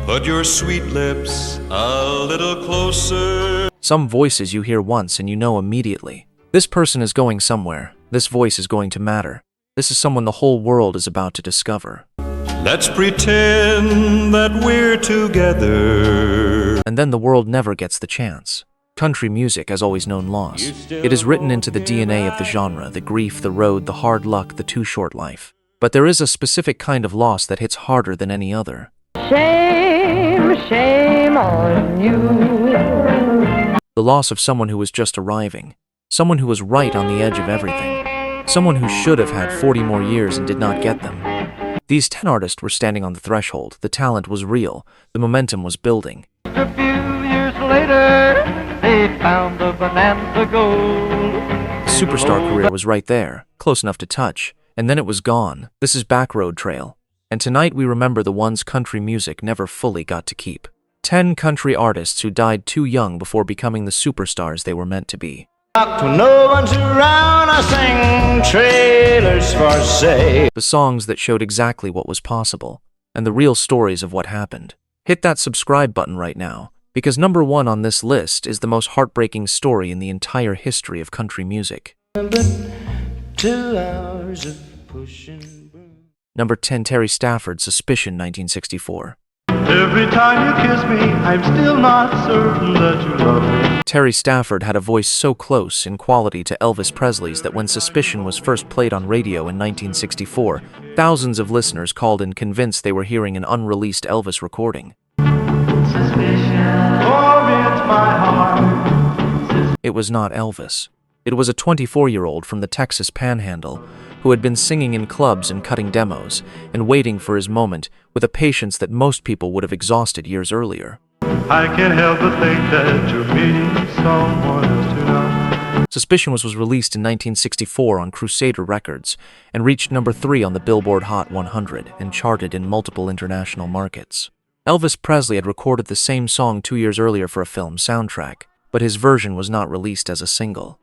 Put your sweet lips a little closer. Some voices you hear once and you know immediately. This person is going somewhere. This voice is going to matter. This is someone the whole world is about to discover. Let's pretend that we're together. And then the world never gets the chance. Country music has always known loss. It is written into the DNA of the genre, the grief, the road, the hard luck, the too short life. But there is a specific kind of loss that hits harder than any other. Shame, shame on you. The loss of someone who was just arriving. Someone who was right on the edge of everything. Someone who should have had 40 more years and did not get them. These 10 artists were standing on the threshold. The talent was real. The momentum was building. A few years later, they found the bonanza gold. The superstar career was right there, close enough to touch, and then it was gone. This is Backroad Trail. And tonight we remember the ones country music never fully got to keep. 10 country artists who died too young before becoming the superstars they were meant to be. No one's around, I sing trailers for sale. The songs that showed exactly what was possible, and the real stories of what happened. Hit that subscribe button right now, because number 1 on this list is the most heartbreaking story in the entire history of country music. 2 hours of pushing. Number 10, Terry Stafford, Suspicion, 1964. Every time you kiss me, I'm still not certain that you love me. Terry Stafford had a voice so close in quality to Elvis Presley's that when Suspicion was first played on radio in 1964, thousands of listeners called in convinced they were hearing an unreleased Elvis recording. Suspicion, torments my heart. It was not Elvis. It was a 24-year-old from the Texas Panhandle who had been singing in clubs and cutting demos and waiting for his moment with a patience that most people would have exhausted years earlier. I can't help but think that you're meeting someone else tonight. Suspicion was released in 1964 on Crusader Records and reached number 3 on the Billboard Hot 100 and charted in multiple international markets. Elvis Presley had recorded the same song 2 years earlier for a film soundtrack, but his version was not released as a single.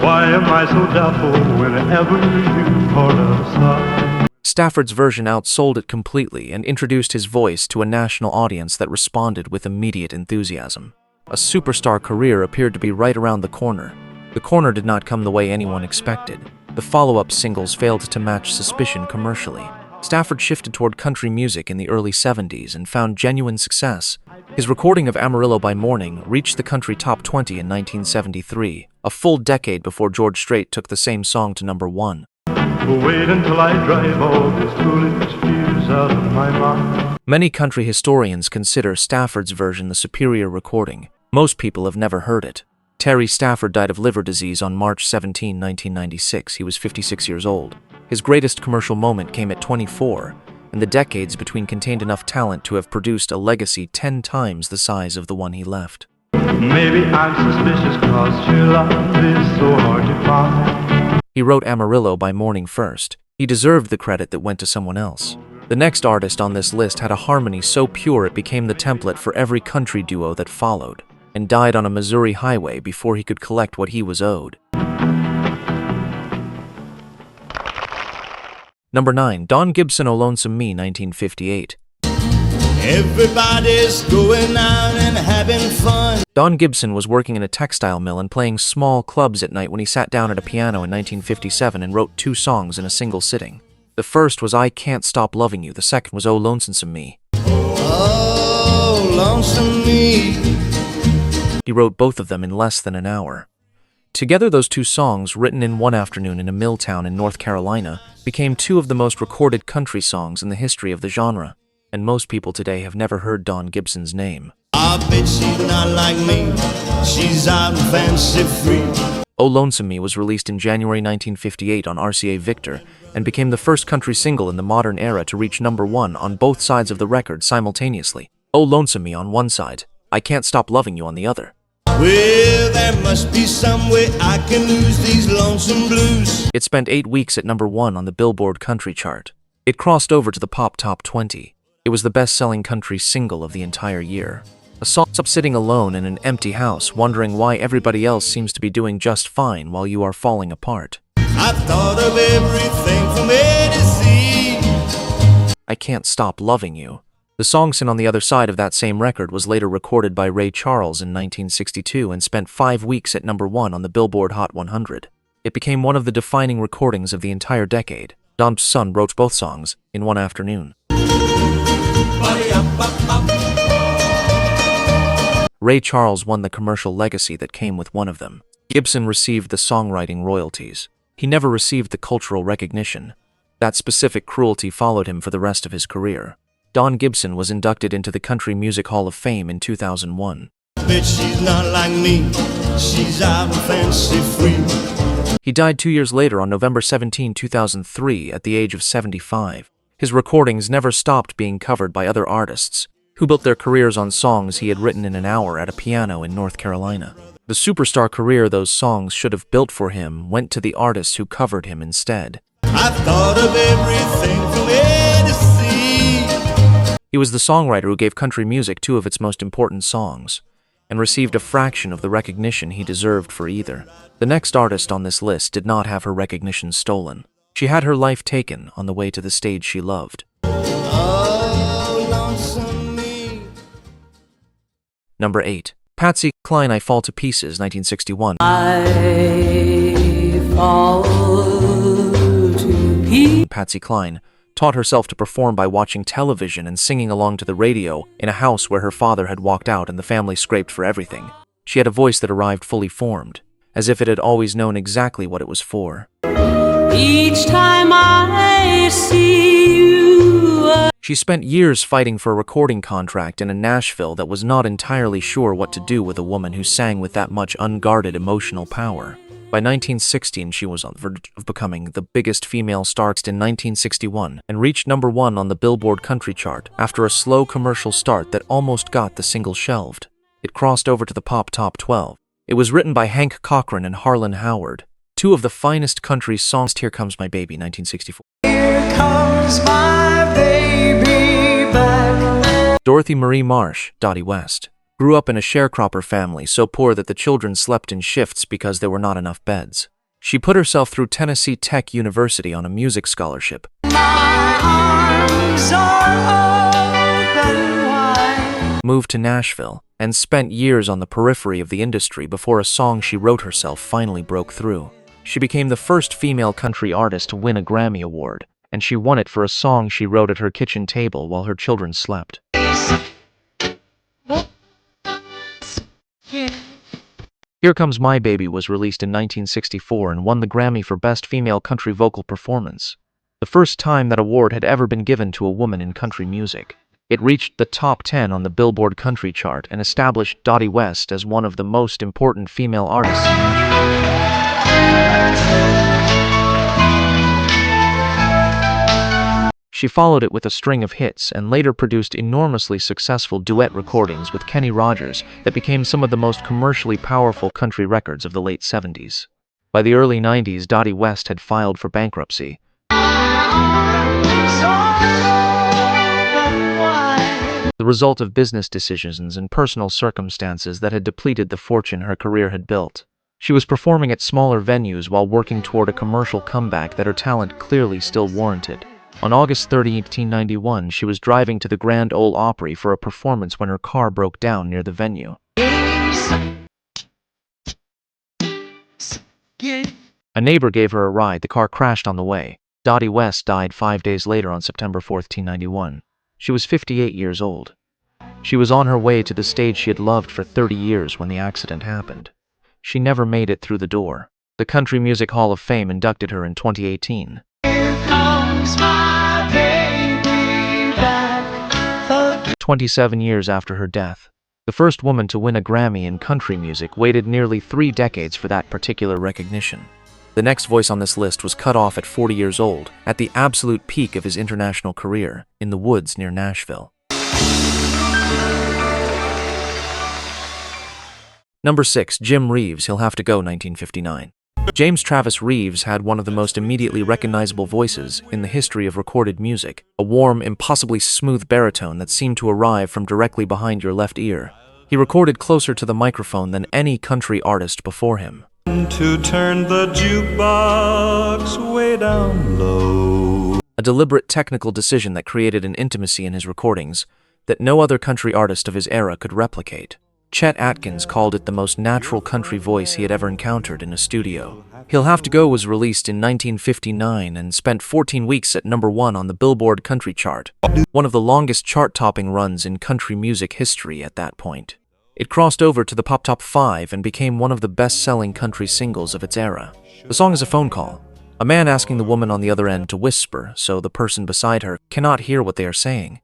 Why am I so doubtful whenever you call us? Stafford's version outsold it completely and introduced his voice to a national audience that responded with immediate enthusiasm. A superstar career appeared to be right around the corner. The corner did not come the way anyone expected. The follow-up singles failed to match Suspicion commercially. Stafford shifted toward country music in the early 70s and found genuine success. His recording of Amarillo by Morning reached the country top 20 in 1973, a full decade before George Strait took the same song to number 1. Wait until I drive all these foolish fears out of my mind. Many country historians consider Stafford's version the superior recording. Most people have never heard it. Terry Stafford died of liver disease on March 17, 1996. He was 56 years old. His greatest commercial moment came at 24, and the decades between contained enough talent to have produced a legacy 10 times the size of the one he left. Maybe I'm suspicious cause your love is so hard to find. He wrote Amarillo by Morning first. He deserved the credit that went to someone else. The next artist on this list had a harmony so pure it became the template for every country duo that followed, and died on a Missouri highway before he could collect what he was owed. Number 9, Don Gibson, O Lonesome Me, 1958. Everybody's going out and having fun. Don Gibson was working in a textile mill and playing small clubs at night when he sat down at a piano in 1957 and wrote 2 songs in a single sitting. The first was I Can't Stop Loving You. The second was Oh Lonesome Me. Oh, lonesome me. He wrote both of them in less than an hour. Together, those 2 songs, written in one afternoon in a mill town in North Carolina, became 2 of the most recorded country songs in the history of the genre, and most people today have never heard Don Gibson's name. I bet she's not like me. She's out and fancy free. Oh Lonesome Me was released in January 1958 on RCA Victor and became the first country single in the modern era to reach number 1 on both sides of the record simultaneously. Oh Lonesome Me on one side, I Can't Stop Loving You on the other. Well, there must be some way I can lose these lonesome blues. It spent 8 weeks at number 1 on the Billboard Country Chart. It crossed over to the Pop Top 20. It was the best-selling country single of the entire year. A song up sitting alone in an empty house, wondering why everybody else seems to be doing just fine while you are falling apart. I've thought of everything from A to Z. I Can't Stop Loving You. The song seen on the other side of that same record was later recorded by Ray Charles in 1962 and spent 5 weeks at number 1 on the Billboard Hot 100. It became one of the defining recordings of the entire decade. Don's son wrote both songs in one afternoon. Ray Charles won the commercial legacy that came with one of them. Gibson received the songwriting royalties. He never received the cultural recognition. That specific cruelty followed him for the rest of his career. Don Gibson was inducted into the Country Music Hall of Fame in 2001. But she's not like me, she's out and fancy free. He died 2 years later on November 17, 2003, at the age of 75. His recordings never stopped being covered by other artists, who built their careers on songs he had written in an hour at a piano in North Carolina. The superstar career those songs should have built for him went to the artists who covered him instead. I've thought of everything from A to C. He was the songwriter who gave country music 2 of its most important songs, and received a fraction of the recognition he deserved for either. The next artist on this list did not have her recognition stolen. She had her life taken on the way to the stage she loved. Oh, lonesome me. Number 8. Patsy Cline, I Fall to Pieces, 1961. I fall to pieces. Patsy Cline taught herself to perform by watching television and singing along to the radio in a house where her father had walked out and the family scraped for everything. She had a voice that arrived fully formed, as if it had always known exactly what it was for. Each time I see you. She spent years fighting for a recording contract in Nashville that was not entirely sure what to do with a woman who sang with that much unguarded emotional power. By 1916, she was on the verge of becoming the biggest female star in 1961 and reached number 1 on the Billboard Country chart after a slow commercial start that almost got the single shelved. It crossed over to the pop top 12. It was written by Hank Cochran and Harlan Howard, 2 of the finest country songs. Here Comes My Baby, 1964. Here comes my baby back. Dorothy Marie Marsh, Dottie West, grew up in a sharecropper family so poor that the children slept in shifts because there were not enough beds. She put herself through Tennessee Tech University on a music scholarship. My arms are open wide. Moved to Nashville, and spent years on the periphery of the industry before a song she wrote herself finally broke through. She became the first female country artist to win a Grammy Award, and she won it for a song she wrote at her kitchen table while her children slept. Here Comes My Baby was released in 1964 and won the Grammy for Best Female Country Vocal Performance, the first time that award had ever been given to a woman in country music. It reached the top 10 on the Billboard Country chart and established Dottie West as one of the most important female artists. She followed it with a string of hits and later produced enormously successful duet recordings with Kenny Rogers that became some of the most commercially powerful country records of the late 70s. By the early 90s, Dottie West had filed for bankruptcy. The result of business decisions and personal circumstances that had depleted the fortune her career had built. She was performing at smaller venues while working toward a commercial comeback that her talent clearly still warranted. On August 30, 1891, she was driving to the Grand Ole Opry for a performance when her car broke down near the venue. A neighbor gave her a ride. The car crashed on the way. Dottie West died 5 days later on September 4, 1891. She was 58 years old. She was on her way to the stage she had loved for 30 years when the accident happened. She never made it through the door. The Country Music Hall of Fame inducted her in 2018. Here comes my baby back. 27 years after her death, the first woman to win a Grammy in country music waited nearly 3 decades for that particular recognition. The next voice on this list was cut off at 40 years old, at the absolute peak of his international career, in the woods near Nashville. Number 6. Jim Reeves, He'll Have to Go, 1959. James Travis Reeves had one of the most immediately recognizable voices in the history of recorded music, a warm, impossibly smooth baritone that seemed to arrive from directly behind your left ear. He recorded closer to the microphone than any country artist before him. To turn the jukebox way down low. A deliberate technical decision that created an intimacy in his recordings that no other country artist of his era could replicate. Chet Atkins called it the most natural country voice he had ever encountered in a studio. He'll Have to Go was released in 1959 and spent 14 weeks at #1 on the Billboard Country Chart, one of the longest chart-topping runs in country music history at that point. It crossed over to the Pop Top 5 and became one of the best-selling country singles of its era. The song is a phone call, a man asking the woman on the other end to whisper so the person beside her cannot hear what they are saying.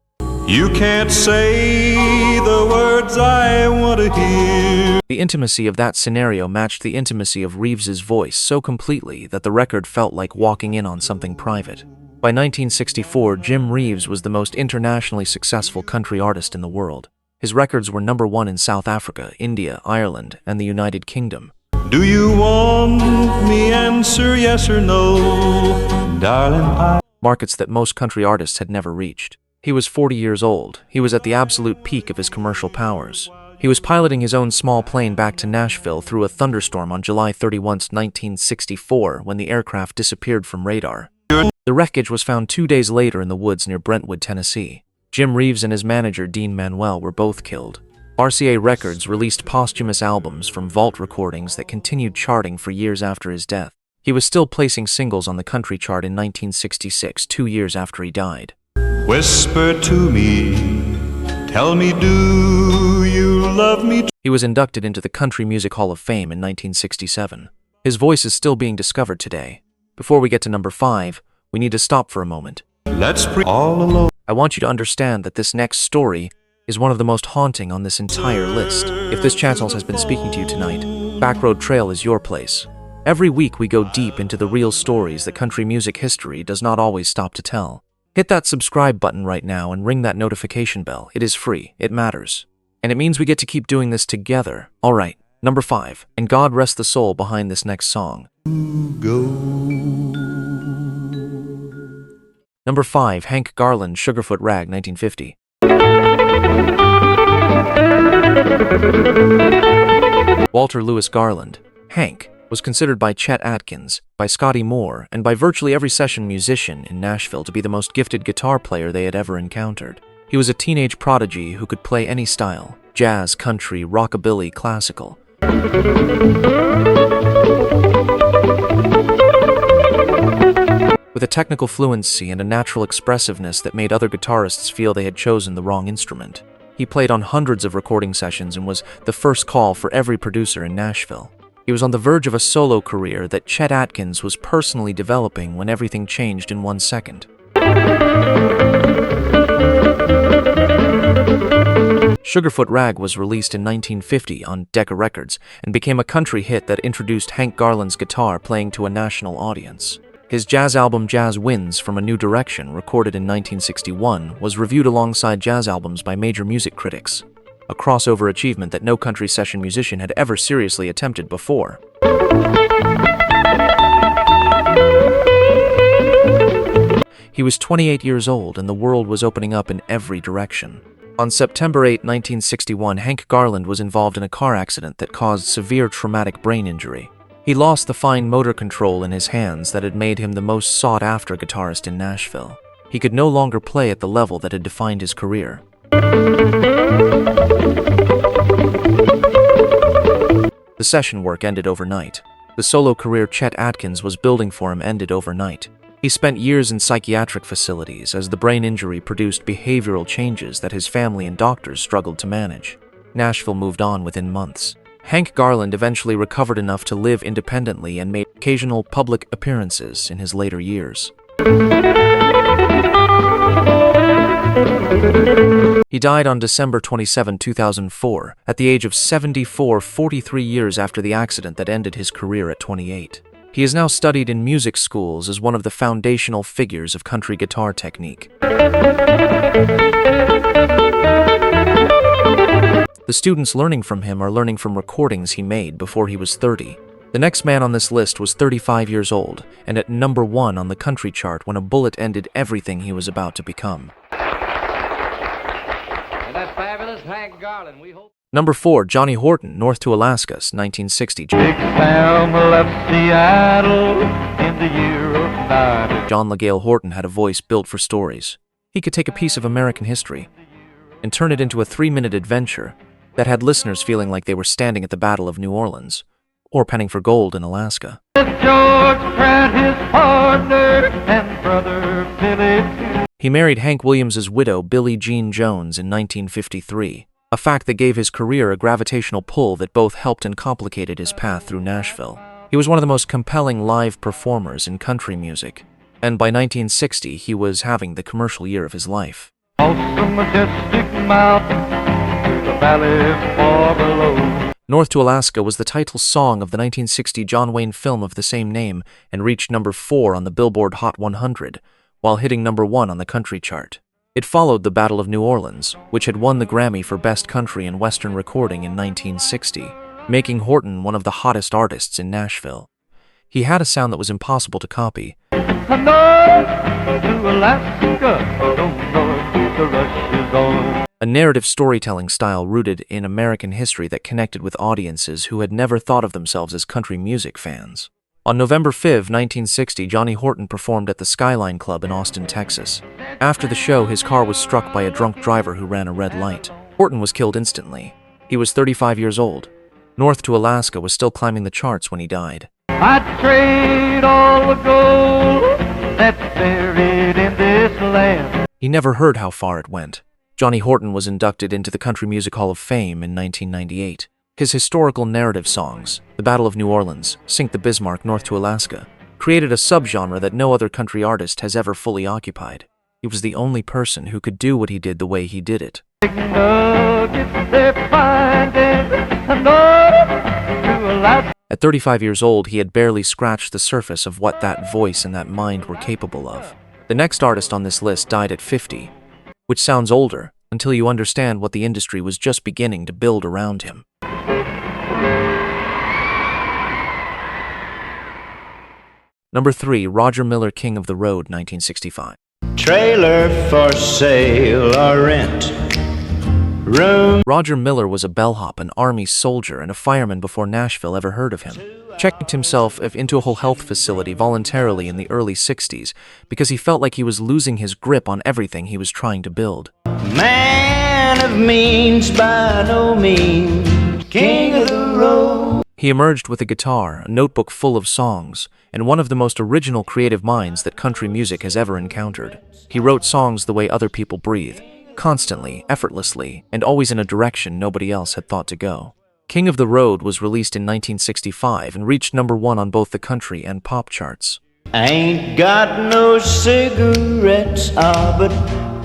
You can't say the words I want to hear. The intimacy of that scenario matched the intimacy of Reeves's voice so completely that the record felt like walking in on something private. By 1964, Jim Reeves was the most internationally successful country artist in the world. His records were #1 in South Africa, India, Ireland, and the United Kingdom. Do you want me answer yes or no, darling? Markets that most country artists had never reached. He was 40 years old. He was at the absolute peak of his commercial powers. He was piloting his own small plane back to Nashville through a thunderstorm on July 31, 1964, when the aircraft disappeared from radar. The wreckage was found 2 days later in the woods near Brentwood, Tennessee. Jim Reeves and his manager Dean Manuel were both killed. RCA Records released posthumous albums from vault recordings that continued charting for years after his death. He was still placing singles on the country chart in 1966, 2 years after he died. Whisper to me, tell me, do you love me? He was inducted into the Country Music Hall of Fame in 1967. His voice is still being discovered today. Before we get to #5, we need to stop for a moment. Let's all alone. I want you to understand that this next story is one of the most haunting on this entire list. If this channel has been speaking to you tonight, Backroad Trail is your place. Every week we go deep into the real stories that country music history does not always stop to tell. Hit that subscribe button right now and ring that notification bell. It is free. It matters. And it means we get to keep doing this together. Alright, #5, and God rest the soul behind this next song. #5, Hank Garland, Sugarfoot Rag, 1950. Walter Lewis Garland, Hank, was considered by Chet Atkins, by Scotty Moore, and by virtually every session musician in Nashville to be the most gifted guitar player they had ever encountered. He was a teenage prodigy who could play any style: jazz, country, rockabilly, classical. With a technical fluency and a natural expressiveness that made other guitarists feel they had chosen the wrong instrument. He played on hundreds of recording sessions and was the first call for every producer in Nashville. He was on the verge of a solo career that Chet Atkins was personally developing when everything changed in 1 second. Sugarfoot Rag was released in 1950 on Decca Records and became a country hit that introduced Hank Garland's guitar playing to a national audience. His jazz album Jazz Winds from a New Direction, recorded in 1961, was reviewed alongside jazz albums by major music critics. A crossover achievement that no country session musician had ever seriously attempted before. He was 28 years old and the world was opening up in every direction. On September 8, 1961, Hank Garland was involved in a car accident that caused severe traumatic brain injury. He lost the fine motor control in his hands that had made him the most sought-after guitarist in Nashville. He could no longer play at the level that had defined his career. The session work ended overnight. The solo career Chet Atkins was building for him ended overnight. He spent years in psychiatric facilities as the brain injury produced behavioral changes that his family and doctors struggled to manage. Nashville moved on within months. Hank Garland eventually recovered enough to live independently and made occasional public appearances in his later years. He died on December 27, 2004, at the age of 74, 43 years after the accident that ended his career at 28. He is now studied in music schools as one of the foundational figures of country guitar technique. The students learning from him are learning from recordings he made before he was 30. The next man on this list was 35 years old, and at number 1 on the country chart when a bullet ended everything he was about to become. And that fabulous Hank Garland, we hope. Number 4, Johnny Horton, North to Alaska, 1960. Big Sam left Seattle in the year of 90. John LaGale Horton had a voice built for stories. He could take a piece of American history and turn it into a 3-minute adventure that had listeners feeling like they were standing at the Battle of New Orleans or penning for gold in Alaska. George Pratt, his partner, and brother Billy. He married Hank Williams's widow, Billie Jean Jones, in 1953, a fact that gave his career a gravitational pull that both helped and complicated his path through Nashville. He was one of the most compelling live performers in country music, and by 1960 he was having the commercial year of his life. Across the majestic mountain to the valley far below. North to Alaska was the title song of the 1960 John Wayne film of the same name and reached number 4 on the Billboard Hot 100, while hitting number 1 on the country chart. It followed the Battle of New Orleans, which had won the Grammy for Best Country and Western Recording in 1960, making Horton one of the hottest artists in Nashville. He had a sound that was impossible to copy. North to Alaska, don't know the rush is on. A narrative storytelling style rooted in American history that connected with audiences who had never thought of themselves as country music fans. On November 5, 1960, Johnny Horton performed at the Skyline Club in Austin, Texas. After the show, his car was struck by a drunk driver who ran a red light. Horton was killed instantly. He was 35 years old. North to Alaska was still climbing the charts when he died. I'd trade all the gold that's buried in this land. He never heard how far it went. Johnny Horton was inducted into the Country Music Hall of Fame in 1998. His historical narrative songs, The Battle of New Orleans, Sink the Bismarck, North to Alaska, created a subgenre that no other country artist has ever fully occupied. He was the only person who could do what he did the way he did it. Nuggets they're finding north to Alaska. At 35 years old, he had barely scratched the surface of what that voice and that mind were capable of. The next artist on this list died at 50, which sounds older until you understand what the industry was just beginning to build around him. Number 3, Roger Miller, King of the Road, 1965. Trailer for sale or rent. Room. Roger Miller was a bellhop, an army soldier, and a fireman before Nashville ever heard of him. Checked himself into a whole health facility voluntarily in the early 60s because he felt like he was losing his grip on everything he was trying to build. Man of means by no means. King of the road. He emerged with a guitar, a notebook full of songs, and one of the most original creative minds that country music has ever encountered. He wrote songs the way other people breathe, constantly, effortlessly, and always in a direction nobody else had thought to go. King of the Road was released in 1965 and reached number 1 on both the country and pop charts. Ain't got no cigarettes, but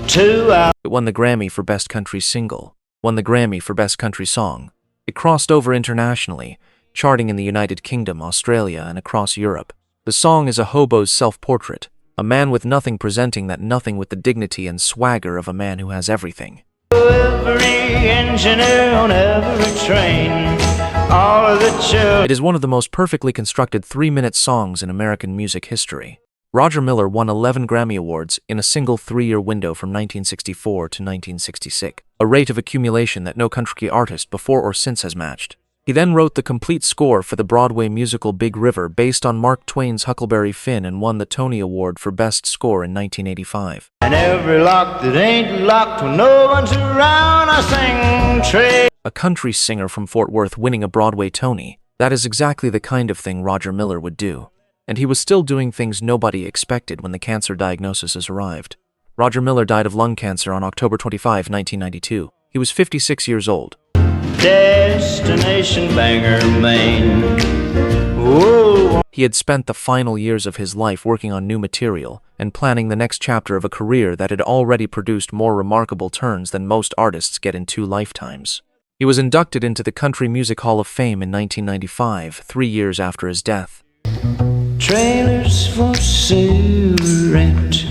2 hours. It won the Grammy for Best Country Single, won the Grammy for Best Country Song. It crossed over internationally, charting in the United Kingdom, Australia, and across Europe. The song is a hobo's self-portrait, a man with nothing presenting that nothing with the dignity and swagger of a man who has everything. Every engineer on every train, all of the children. It is one of the most perfectly constructed 3-minute songs in American music history. Roger Miller won 11 Grammy Awards in a single 3-year window from 1964 to 1966, a rate of accumulation that no country artist before or since has matched. He then wrote the complete score for the Broadway musical Big River based on Mark Twain's Huckleberry Finn and won the Tony Award for Best Score in 1985. And every lock that ain't locked when no one's around, I sing trade. A country singer from Fort Worth winning a Broadway Tony, that is exactly the kind of thing Roger Miller would do. And he was still doing things nobody expected when the cancer diagnosis arrived. Roger Miller died of lung cancer on October 25, 1992. He was 56 years old. Destination Bangor, Maine. Whoa. He had spent the final years of his life working on new material and planning the next chapter of a career that had already produced more remarkable turns than most artists get in 2 lifetimes. He was inducted into the Country Music Hall of Fame in 1995, 3 years after his death. Trailers for sale or rent.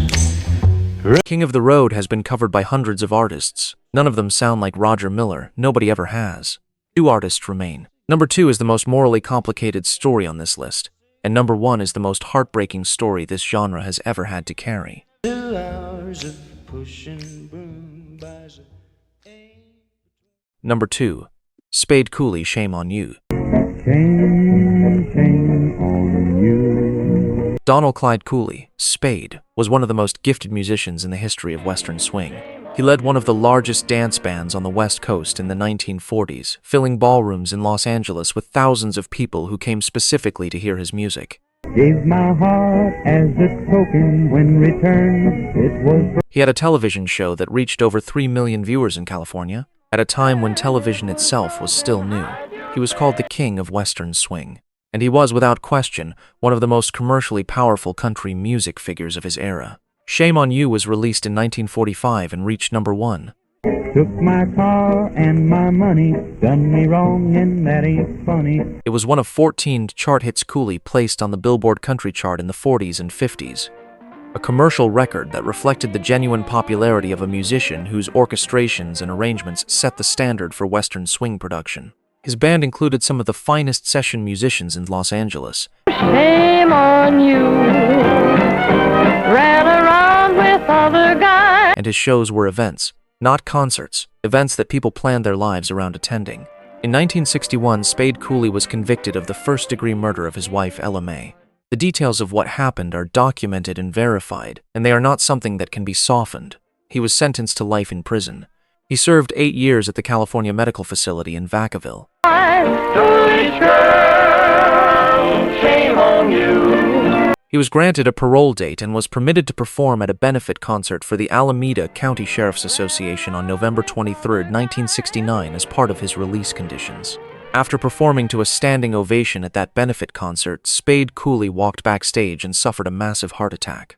King of the Road has been covered by hundreds of artists. None of them sound like Roger Miller. Nobody ever has. 2 artists remain. Number 2 is the most morally complicated story on this list, and number 1 is the most heartbreaking story this genre has ever had to carry. 2 hours of pushing broom buys a... Number 2, Spade Cooley, Shame on You. Shame on you. Donald Clyde Cooley, Spade, was one of the most gifted musicians in the history of Western swing. He led one of the largest dance bands on the West Coast in the 1940s, filling ballrooms in Los Angeles with thousands of people who came specifically to hear his music. Gave my heart as a token when returned it was. He had a television show that reached over 3 million viewers in California, at a time when television itself was still new. He was called the King of Western Swing, and he was, without question, one of the most commercially powerful country music figures of his era. Shame on You was released in 1945 and reached number 1. Took my car and my money, done me wrong and that ain't funny. It was one of 14 chart hits Cooley placed on the Billboard country chart in the 40s and 50s. A commercial record that reflected the genuine popularity of a musician whose orchestrations and arrangements set the standard for Western swing production. His band included some of the finest session musicians in Los Angeles. Shame on you. Ran around with other guys. And his shows were events, not concerts, events that people planned their lives around attending. In 1961, Spade Cooley was convicted of the first-degree murder of his wife, Ella May. The details of what happened are documented and verified, and they are not something that can be softened. He was sentenced to life in prison. He served 8 years at the California Medical Facility in Vacaville. Foolish girl, shame on you. He was granted a parole date and was permitted to perform at a benefit concert for the Alameda County Sheriff's Association on November 23, 1969 as part of his release conditions. After performing to a standing ovation at that benefit concert, Spade Cooley walked backstage and suffered a massive heart attack.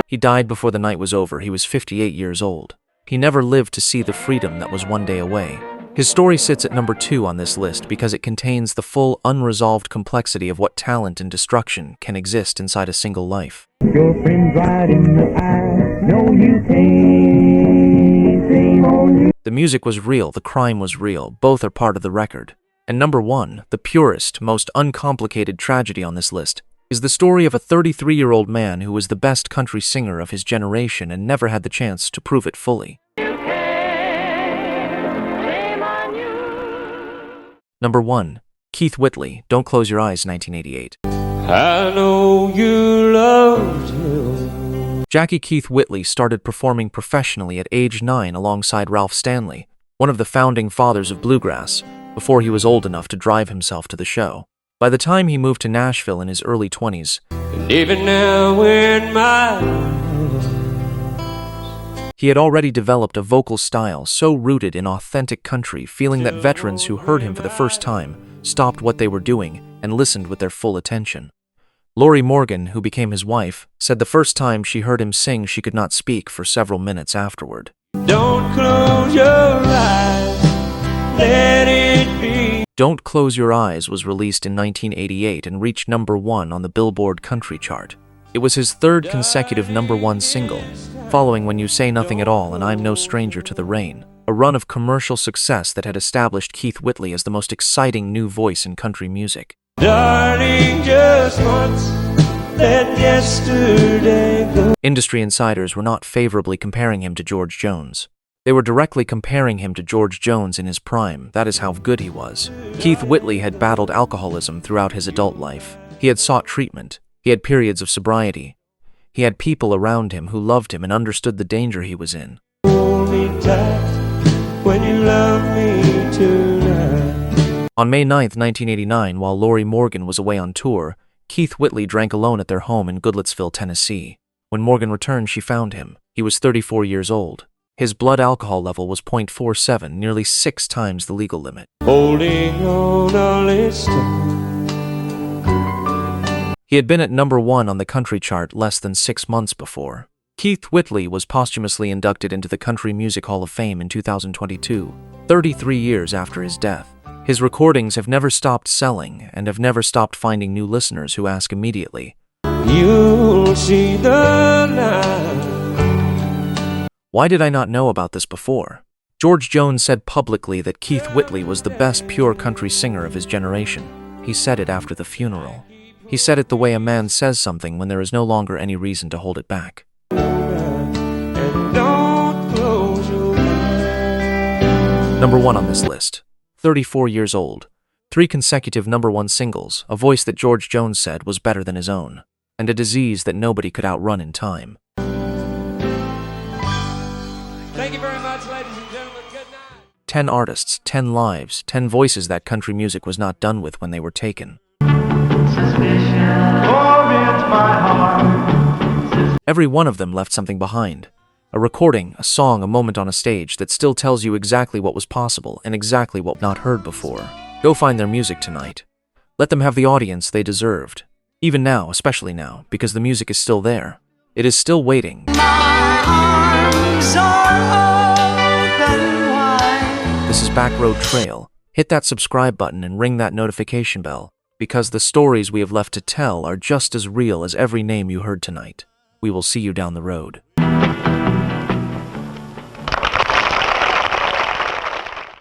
He died before the night was over. He was 58 years old. He never lived to see the freedom that was one day away. His story sits at number 2 on this list because it contains the full, unresolved complexity of what talent and destruction can exist inside a single life. Your friends right in the eye, no you can't, shame on you. The music was real, the crime was real, both are part of the record. And number 1, the purest, most uncomplicated tragedy on this list, is the story of a 33-year-old man who was the best country singer of his generation and never had the chance to prove it fully. Number 1, Keith Whitley, Don't Close Your Eyes, 1988. I know you loved him. Jackie Keith Whitley started performing professionally at age 9 alongside Ralph Stanley, one of the founding fathers of bluegrass, before he was old enough to drive himself to the show. By the time he moved to Nashville in his early 20s, And even now when my he had already developed a vocal style so rooted in authentic country, feeling that veterans who heard him for the first time stopped what they were doing and listened with their full attention. Lori Morgan, who became his wife, said the first time she heard him sing she could not speak for several minutes afterward. Don't close your eyes, let it be. Don't Close Your Eyes was released in 1988 and reached number 1 on the Billboard country chart. It was his third consecutive number 1 single, following When You Say Nothing at All and I'm No Stranger to the Rain, a run of commercial success that had established Keith Whitley as the most exciting new voice in country music. Darling, just once, let yesterday go. Industry insiders were not favorably comparing him to George Jones. They were directly comparing him to George Jones in his prime. That is how good he was. Keith Whitley had battled alcoholism throughout his adult life. He had sought treatment. He had periods of sobriety. He had people around him who loved him and understood the danger he was in. Hold me tight when you love me tonight. On May 9, 1989, while Lori Morgan was away on tour, Keith Whitley drank alone at their home in Goodlettsville, Tennessee. When Morgan returned, she found him. He was 34 years old. His blood alcohol level was 0.47, nearly 6 times the legal limit. Holding on a list. He had been at number 1 on the country chart less than 6 months before. Keith Whitley was posthumously inducted into the Country Music Hall of Fame in 2022, 33 years after his death. His recordings have never stopped selling and have never stopped finding new listeners who ask immediately, You'll see the light. why did I not know about this before? George Jones said publicly that Keith Whitley was the best pure country singer of his generation. He said it after the funeral. He said it the way a man says something when there is no longer any reason to hold it back. And don't close your eyes. Number 1 on this list, 34 years old, 3 consecutive number 1 singles, a voice that George Jones said was better than his own. and a disease that nobody could outrun in time. Thank you very much, ladies and gentlemen. Good night. 10 artists, 10 lives, 10 voices that country music was not done with when they were taken. Every one of them left something behind. A recording, a song, a moment on a stage that still tells you exactly what was possible and exactly what not heard before. Go find their music tonight. Let them have the audience they deserved. Even now, especially now, because the music is still there. It is still waiting. My arms are open wide. This is Backroad Trail. Hit that subscribe button and ring that notification bell, because the stories we have left to tell are just as real as every name you heard tonight. We will see you down the road.